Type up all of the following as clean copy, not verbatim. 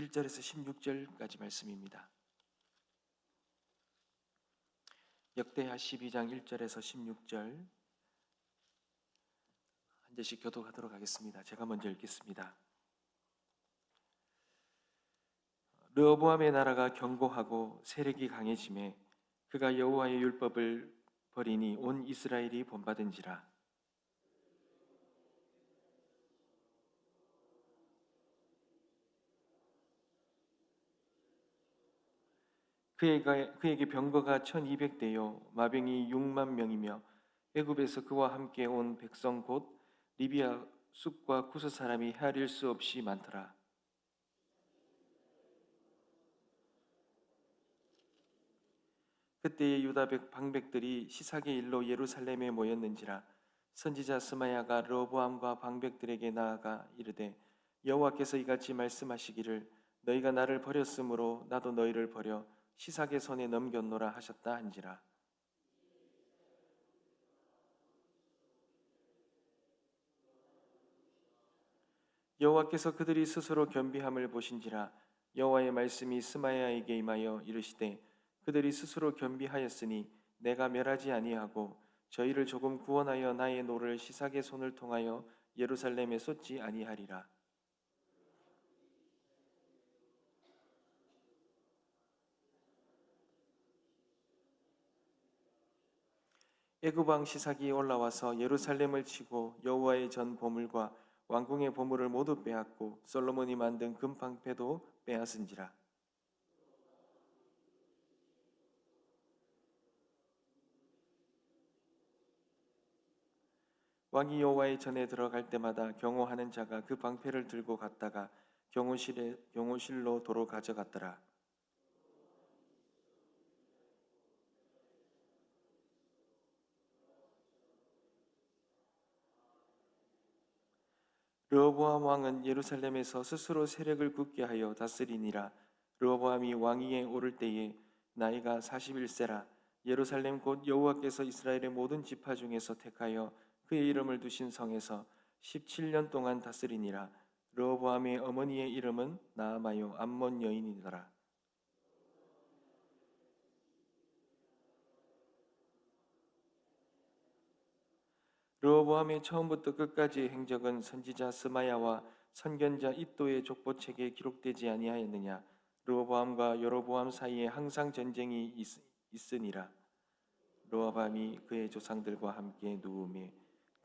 1절에서 16절까지 말씀입니다. 역대하 12장 1절에서 16절 한 절씩 교독하도록 하겠습니다. 제가 먼저 읽겠습니다. 르호보암의 나라가 견고하고 세력이 강해지매 그가 여호와의 율법을 버리니 온 이스라엘이 본받은지라. 그에게 병거가 1200대요 마병이 6만 명이며 애굽에서 그와 함께 온 백성 곧 리비아 숲과 쿠스 사람이 헤아릴 수 없이 많더라. 그때의 유다 방백들이 시삭의 일로 예루살렘에 모였는지라. 선지자 스마야가 르호보암과 방백들에게 나아가 이르되 여호와께서 이같이 말씀하시기를 너희가 나를 버렸으므로 나도 너희를 버려 시삭의 손에 넘겼노라 하셨다 한지라. 여호와께서 그들이 스스로 겸비함을 보신지라. 여호와의 말씀이 스마야에게 임하여 이르시되 그들이 스스로 겸비하였으니 내가 멸하지 아니하고 저희를 조금 구원하여 나의 노를 시삭의 손을 통하여 예루살렘에 쏟지 아니하리라. 애굽 왕 시삭이 올라와서 예루살렘을 치고 여호와의 전 보물과 왕궁의 보물을 모두 빼앗고 솔로몬이 만든 금방패도 빼앗은지라. 왕이 여호와의 전에 들어갈 때마다 경호하는 자가 그 방패를 들고 갔다가 경호실로 도로 가져갔더라. 르호보암 왕은 예루살렘에서 스스로 세력을 굳게 하여 다스리니라. 르호보암이 왕위에 오를 때에 나이가 41세라. 예루살렘 곧 여호와께서 이스라엘의 모든 지파 중에서 택하여 그의 이름을 두신 성에서 17년 동안 다스리니라. 르호보암의 어머니의 이름은 나아마요 암몬 여인이더라. 르호보암의 처음부터 끝까지의 행적은 선지자 스마야와 선견자 iddo의 족보책에 기록되지 아니하였느냐. 르호보암과 여로보암 사이에 항상 전쟁이 있으니라. 르호보암이 그의 조상들과 함께 누우매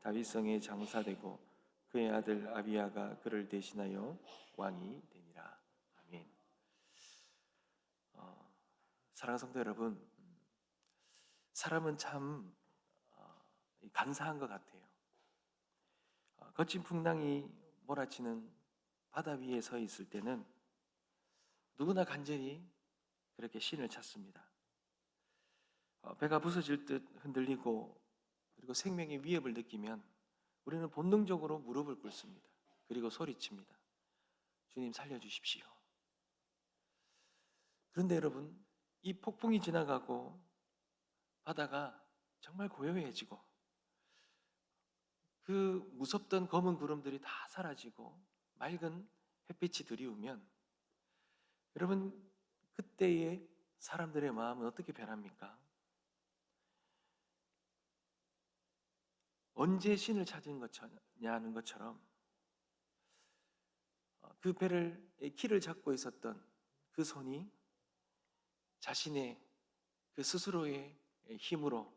다윗성에 장사되고 그의 아들 아비야가 그를 대신하여 왕이 되니라. 아멘. 사랑하는 성도 여러분, 사람은 참 간사한 것 같아요. 거친 풍랑이 몰아치는 바다 위에 서 있을 때는 누구나 간절히 그렇게 신을 찾습니다. 배가 부서질 듯 흔들리고 그리고 생명의 위협을 느끼면 우리는 본능적으로 무릎을 꿇습니다. 그리고 소리칩니다. 주님 살려주십시오. 그런데 여러분, 이 폭풍이 지나가고 바다가 정말 고요해지고 그 무섭던 검은 구름들이 다 사라지고 맑은 햇빛이 들이우면 여러분, 그때의 사람들의 마음은 어떻게 변합니까? 언제 신을 찾은 것냐는 것처럼 그 배를 키를 잡고 있었던 그 손이 자신의 그 스스로의 힘으로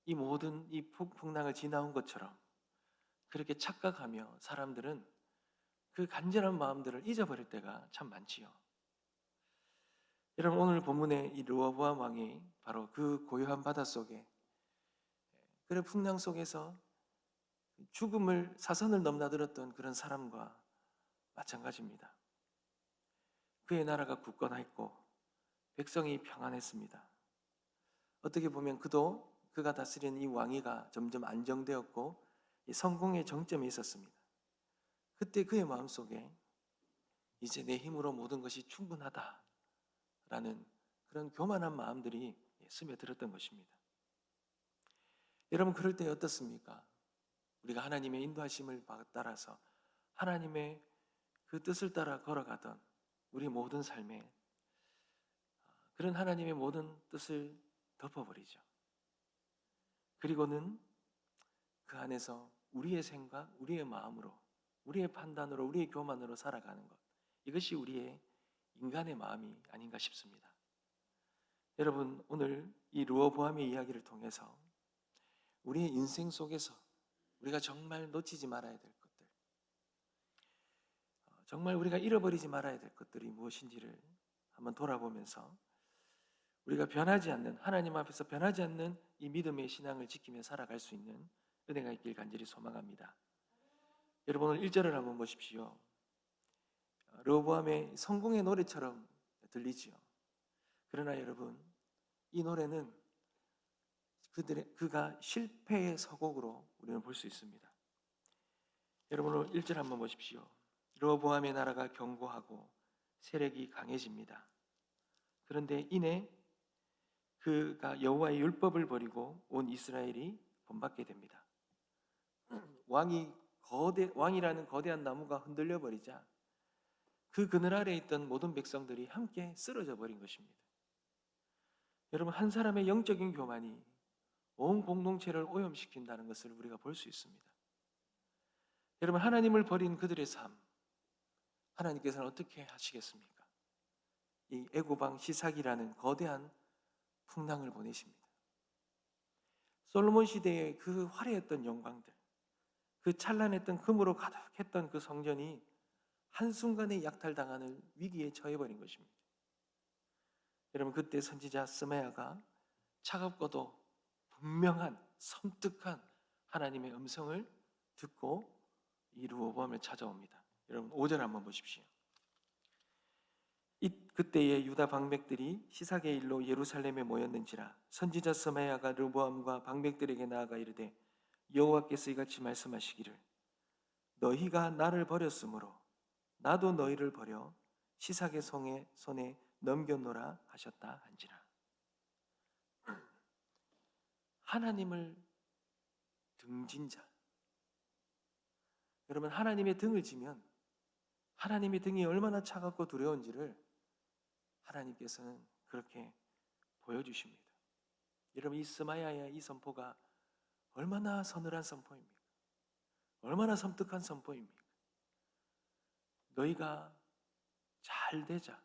이 모든 이 풍랑을 지나온 것처럼 그렇게 착각하며 사람들은 그 간절한 마음들을 잊어버릴 때가 참 많지요. 여러분, 오늘 본문의 이 르호보암 왕이 바로 그 고요한 바다 속에 그런 풍랑 속에서 죽음을 사선을 넘나들었던 그런 사람과 마찬가지입니다. 그의 나라가 굳건했고 백성이 평안했습니다. 어떻게 보면 그가 다스리는 이 왕위가 점점 안정되었고 성공의 정점에 있었습니다. 그때 그의 마음속에 이제 내 힘으로 모든 것이 충분하다라는 그런 교만한 마음들이 스며들었던 것입니다. 여러분, 그럴 때 어떻습니까? 우리가 하나님의 인도하심을 따라서 하나님의 그 뜻을 따라 걸어가던 우리 모든 삶에 그런 하나님의 모든 뜻을 덮어버리죠. 그리고는 그 안에서 우리의 생각, 우리의 마음으로, 우리의 판단으로, 우리의 교만으로 살아가는 것, 이것이 우리의 인간의 마음이 아닌가 싶습니다. 여러분, 오늘 이 르호보암의 이야기를 통해서 우리의 인생 속에서 우리가 정말 놓치지 말아야 될 것들, 정말 우리가 잃어버리지 말아야 될 것들이 무엇인지를 한번 돌아보면서 우리가 변하지 않는, 하나님 앞에서 변하지 않는 이 믿음의 신앙을 지키며 살아갈 수 있는 은혜가 있길 간절히 소망합니다. 여러분, 오늘 1절을 한번 보십시오. 르호보암의 성공의 노래처럼 들리지요. 그러나 여러분, 이 노래는 그가 실패의 서곡으로 우리는 볼 수 있습니다. 여러분, 오늘 1절 한번 보십시오. 르호보암의 나라가 견고하고 세력이 강해집니다. 그런데 이내 그가 여호와의 율법을 버리고 온 이스라엘이 본받게 됩니다. 왕이라는 거대한 나무가 흔들려 버리자 그 그늘 아래에 있던 모든 백성들이 함께 쓰러져 버린 것입니다. 여러분, 한 사람의 영적인 교만이 온 공동체를 오염시킨다는 것을 우리가 볼 수 있습니다. 여러분, 하나님을 버린 그들의 삶, 하나님께서는 어떻게 하시겠습니까? 이 애고방 시삭이라는 거대한 풍랑을 보내십니다. 솔로몬 시대의 그 화려했던 영광들, 그 찬란했던 금으로 가득했던 그 성전이 한순간에 약탈당하는 위기에 처해버린 것입니다. 여러분, 그때 선지자 스마야가 차갑고도 분명한 섬뜩한 하나님의 음성을 듣고 이 르호보암을 찾아옵니다. 여러분, 5절 한번 보십시오. 그때에 유다 방백들이 시삭의 일로 예루살렘에 모였는지라 선지자 스마야가 르호보암과 방백들에게 나아가 이르되 여호와께서 이같이 말씀하시기를 너희가 나를 버렸으므로 나도 너희를 버려 시삭의 손에 넘겨놓으라 하셨다 한지라. 하나님을 등진 자, 여러분, 하나님의 등을 지면 하나님의 등이 얼마나 차갑고 두려운지를 하나님께서는 그렇게 보여주십니다. 여러분, 이 스마야의 이 선포가 얼마나 서늘한 선포입니까? 얼마나 섬뜩한 선포입니까? 너희가 잘 되자,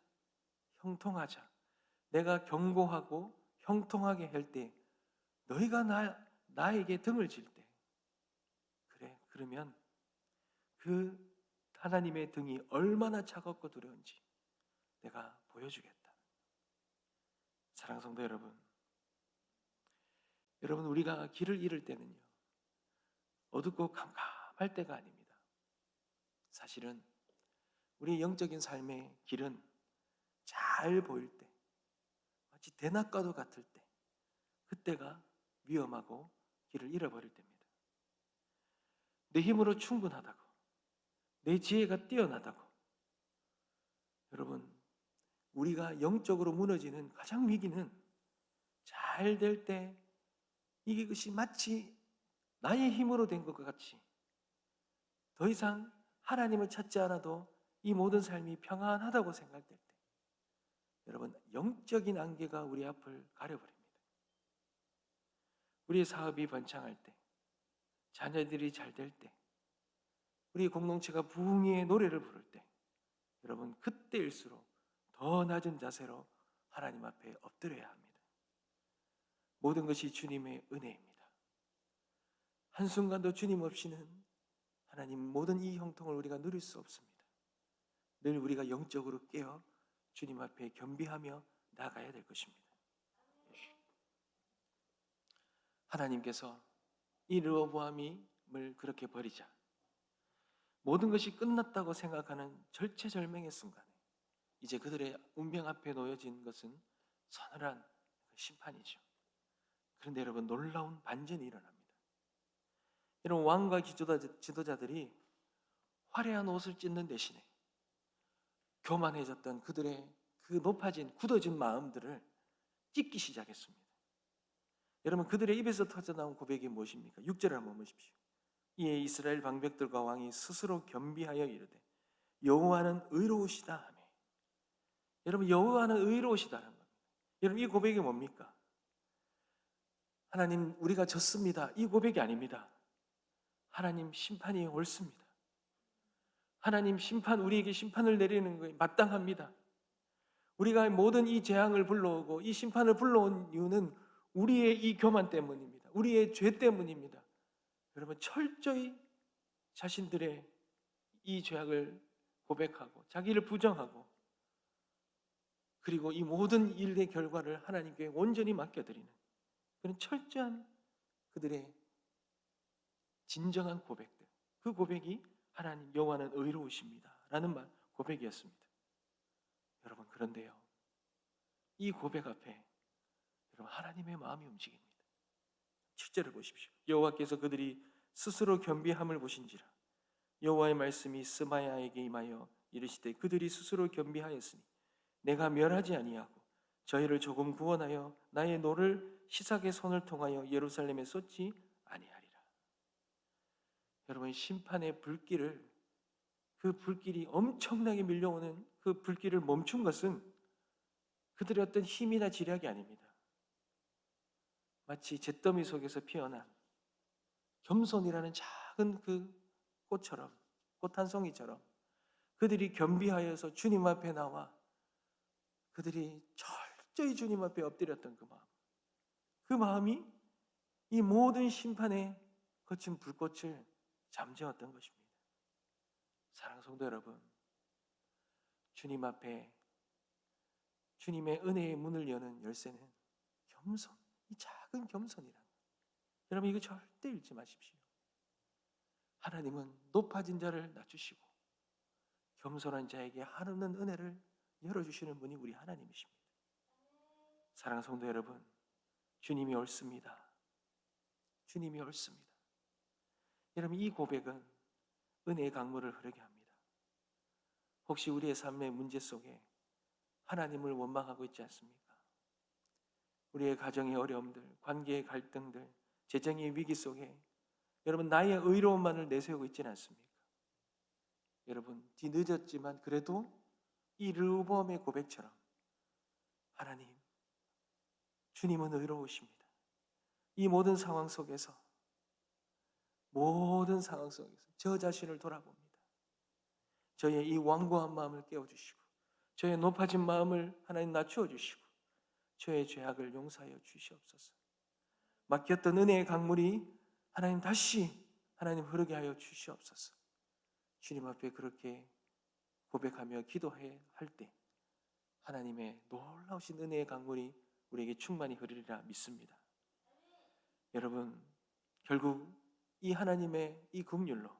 형통하자, 내가 견고하고 형통하게 할 때 너희가 나에게 등을 질 때, 그래, 그러면 그 하나님의 등이 얼마나 차갑고 두려운지 내가 보여주겠다. 사랑하는 성도 여러분, 우리가 길을 잃을 때는요, 어둡고 캄캄할 때가 아닙니다. 사실은 우리 영적인 삶의 길은 잘 보일 때, 마치 대낮과도 같을 때, 그때가 위험하고 길을 잃어버릴 때입니다. 내 힘으로 충분하다고, 내 지혜가 뛰어나다고, 여러분, 우리가 영적으로 무너지는 가장 위기는 잘 될 때 이것이 마치 나의 힘으로 된 것과 같이 더 이상 하나님을 찾지 않아도 이 모든 삶이 평안하다고 생각될 때, 여러분, 영적인 안개가 우리 앞을 가려버립니다. 우리의 사업이 번창할 때, 자녀들이 잘 될 때, 우리 공동체가 부흥의 노래를 부를 때, 여러분, 그때일수록 더 낮은 자세로 하나님 앞에 엎드려야 합니다. 모든 것이 주님의 은혜입니다. 한순간도 주님 없이는 하나님 모든 이 형통을 우리가 누릴 수 없습니다. 늘 우리가 영적으로 깨어 주님 앞에 겸비하며 나아가야 될 것입니다. 하나님께서 이 르호보암을 그렇게 버리자 모든 것이 끝났다고 생각하는 절체절명의 순간에 이제 그들의 운명 앞에 놓여진 것은 서늘한 심판이죠. 그런데 여러분, 놀라운 반전이 일어납니다. 이런 왕과 지도자들이 화려한 옷을 찢는 대신에 교만해졌던 그들의 그 높아진 굳어진 마음들을 찢기 시작했습니다. 여러분, 그들의 입에서 터져나온 고백이 무엇입니까? 6절을 한번 보십시오. 이에 이스라엘 방백들과 왕이 스스로 겸비하여 이르되 여호와는 의로우시다 하며 여러분, 여호와는 의로우시다는 겁니다. 여러분, 이 고백이 뭡니까? 하나님, 우리가 졌습니다, 이 고백이 아닙니다. 하나님, 심판이 옳습니다. 하나님, 우리에게 심판을 내리는 것이 마땅합니다. 우리가 모든 이 재앙을 불러오고 이 심판을 불러온 이유는 우리의 이 교만 때문입니다. 우리의 죄 때문입니다. 여러분, 철저히 자신들의 이 죄악을 고백하고 자기를 부정하고, 그리고 이 모든 일의 결과를 하나님께 온전히 맡겨드리는 그런 철저한 그들의 진정한 고백들, 그 고백이 하나님 여호와는 의로우십니다 라는 고백이었습니다. 여러분, 그런데요, 이 고백 앞에 여러분, 하나님의 마음이 움직입니다. 7절을 보십시오. 여호와께서 그들이 스스로 겸비함을 보신지라. 여호와의 말씀이 스마야에게 임하여 이르시되, 그들이 스스로 겸비하였으니 내가 멸하지 아니하고 저희를 조금 구원하여 나의 노를 시삭의 손을 통하여 예루살렘에 쏟지 아니하리라. 여러분, 심판의 불길을, 그 불길이 엄청나게 밀려오는 그 불길을 멈춘 것은 그들의 어떤 힘이나 지략이 아닙니다. 마치 잿더미 속에서 피어난 겸손이라는 작은 그 꽃처럼, 꽃 한 송이처럼 그들이 겸비하여서 주님 앞에 나와 그들이 철저히 주님 앞에 엎드렸던 그 마음이 이 모든 심판에 거친 불꽃을 잠재웠던 것입니다. 사랑하는 성도 여러분, 주님 앞에 주님의 은혜의 문을 여는 열쇠는 겸손, 이 작은 겸손이라는 것. 여러분, 이거 절대 잃지 마십시오. 하나님은 높아진 자를 낮추시고 겸손한 자에게 한없는 은혜를 열어주시는 분이 우리 하나님이십니다. 사랑하는 성도 여러분, 주님이 옳습니다. 주님이 옳습니다. 여러분, 이 고백은 은혜의 강물을 흐르게 합니다. 혹시 우리의 삶의 문제 속에 하나님을 원망하고 있지 않습니까? 우리의 가정의 어려움들, 관계의 갈등들, 재정의 위기 속에 여러분, 나의 의로움만을 내세우고 있지는 않습니까? 여러분, 뒤늦었지만 그래도 이 르호보암의 고백처럼 하나님, 주님은 의로우십니다. 이 모든 상황 속에서 저 자신을 돌아봅니다. 저의 이 완고한 마음을 깨워주시고 저의 높아진 마음을 하나님 낮추어 주시고 저의 죄악을 용서하여 주시옵소서. 막혔던 은혜의 강물이 하나님 다시 흐르게 하여 주시옵소서. 주님 앞에 그렇게 고백하며 기도할 때 하나님의 놀라우신 은혜의 강물이 우리에게 충만히 흐르리라 믿습니다. 여러분, 결국 이 하나님의 이 긍휼로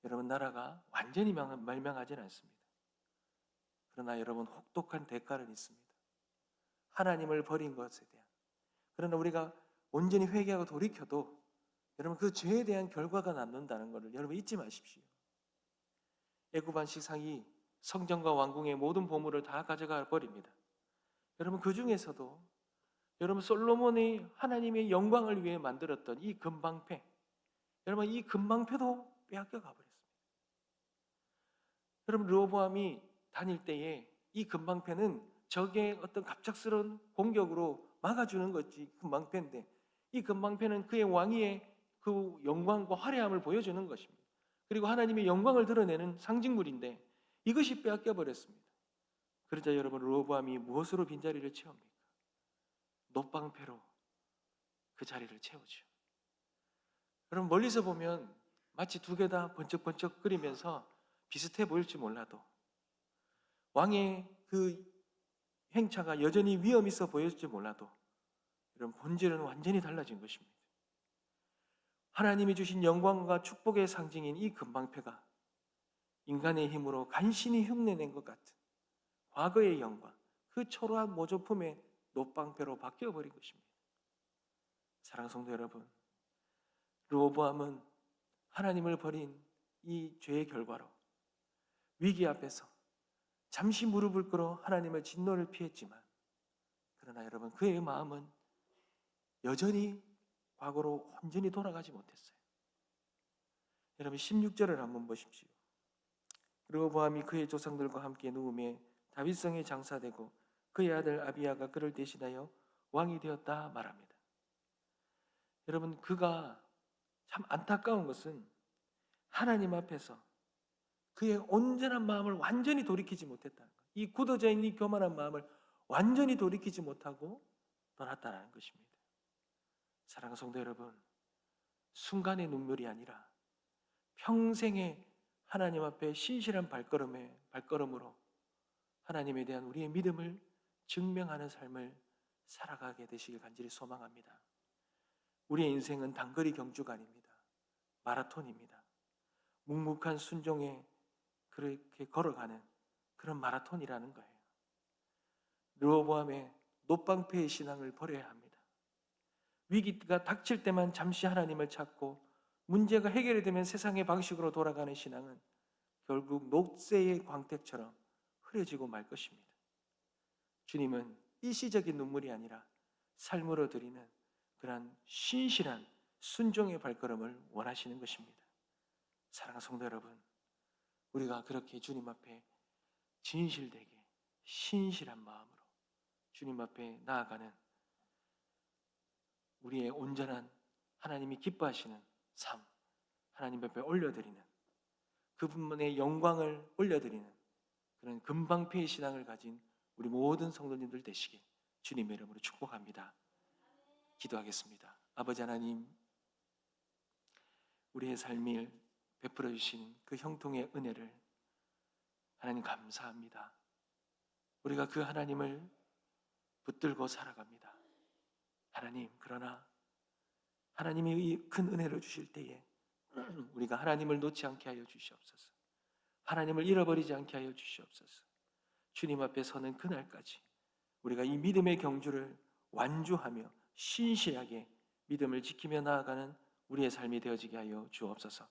여러분, 나라가 완전히 멸망하지는 않습니다. 그러나 여러분, 혹독한 대가는 있습니다. 하나님을 버린 것에 대한. 그러나 우리가 온전히 회개하고 돌이켜도 여러분, 그 죄에 대한 결과가 남는다는 것을 여러분 잊지 마십시오. 애굽 안식상이 성전과 왕궁의 모든 보물을 다 가져가 버립니다. 여러분, 그 중에서도 여러분, 솔로몬이 하나님의 영광을 위해 만들었던 이 금방패, 여러분, 이 금방패도 빼앗겨 가버렸습니다. 여러분, 르호보암이 다닐 때에 이 금방패는 적의 어떤 갑작스러운 공격으로 막아주는 것이 금방패인데, 이 금방패는 그의 왕위의 그 영광과 화려함을 보여주는 것입니다. 그리고 하나님의 영광을 드러내는 상징물인데 이것이 빼앗겨 버렸습니다. 그러자 여러분, 르호보암이 무엇으로 빈자리를 채웁니까? 놋방패로 그 자리를 채우죠. 여러분, 멀리서 보면 마치 두 개 다 번쩍번쩍 끓이면서 비슷해 보일지 몰라도 왕의 그 행차가 여전히 위험 있어 보일지 몰라도 여러분, 본질은 완전히 달라진 것입니다. 하나님이 주신 영광과 축복의 상징인 이 금방패가 인간의 힘으로 간신히 흉내낸 것 같은 과거의 영광, 그 초라한 모조품의 놋방패로 바뀌어버린 것입니다. 사랑하는 성도 여러분, 르호보암은 하나님을 버린 이 죄의 결과로 위기 앞에서 잠시 무릎을 꿇어 하나님의 진노를 피했지만, 그러나 여러분, 그의 마음은 여전히 과거로 온전히 돌아가지 못했어요. 여러분, 16절을 한번 보십시오. 르호보암이 그의 조상들과 함께 누우매 다윗성에 장사되고 그의 아들 아비야가 그를 대신하여 왕이 되었다 말합니다. 여러분, 그가 참 안타까운 것은 하나님 앞에서 그의 온전한 마음을 완전히 돌이키지 못했다는 것. 이 굳어져 있는 이 교만한 마음을 완전히 돌이키지 못하고 떠났다는 것입니다. 사랑하는 성도 여러분, 순간의 눈물이 아니라 평생의 하나님 앞에 신실한 발걸음으로 하나님에 대한 우리의 믿음을 증명하는 삶을 살아가게 되시길 간절히 소망합니다. 우리의 인생은 단거리 경주가 아닙니다. 마라톤입니다. 묵묵한 순종에 그렇게 걸어가는 그런 마라톤이라는 거예요. 르호보암의 노방패의 신앙을 버려야 합니다. 위기가 닥칠 때만 잠시 하나님을 찾고 문제가 해결이 되면 세상의 방식으로 돌아가는 신앙은 결국 녹색의 광택처럼 흐려지고 말 것입니다. 주님은 일시적인 눈물이 아니라 삶으로 드리는 그러한 신실한 순종의 발걸음을 원하시는 것입니다. 사랑하는 성도 여러분, 우리가 그렇게 주님 앞에 진실되게 신실한 마음으로 주님 앞에 나아가는 우리의 온전한 하나님이 기뻐하시는 삶, 하나님 앞에 올려드리는 그분의 영광을 올려드리는 그런 금방패의 신앙을 가진 우리 모든 성도님들 되시길 주님의 이름으로 축복합니다. 기도하겠습니다. 아버지 하나님, 우리의 삶을 베풀어 주신 그 형통의 은혜를 하나님 감사합니다. 우리가 그 하나님을 붙들고 살아갑니다. 하나님, 그러나 하나님이 이 큰 은혜를 주실 때에 우리가 하나님을 놓지 않게 하여 주시옵소서. 하나님을 잃어버리지 않게 하여 주시옵소서. 주님 앞에 서는 그날까지 우리가 이 믿음의 경주를 완주하며 신실하게 믿음을 지키며 나아가는 우리의 삶이 되어지게 하여 주옵소서.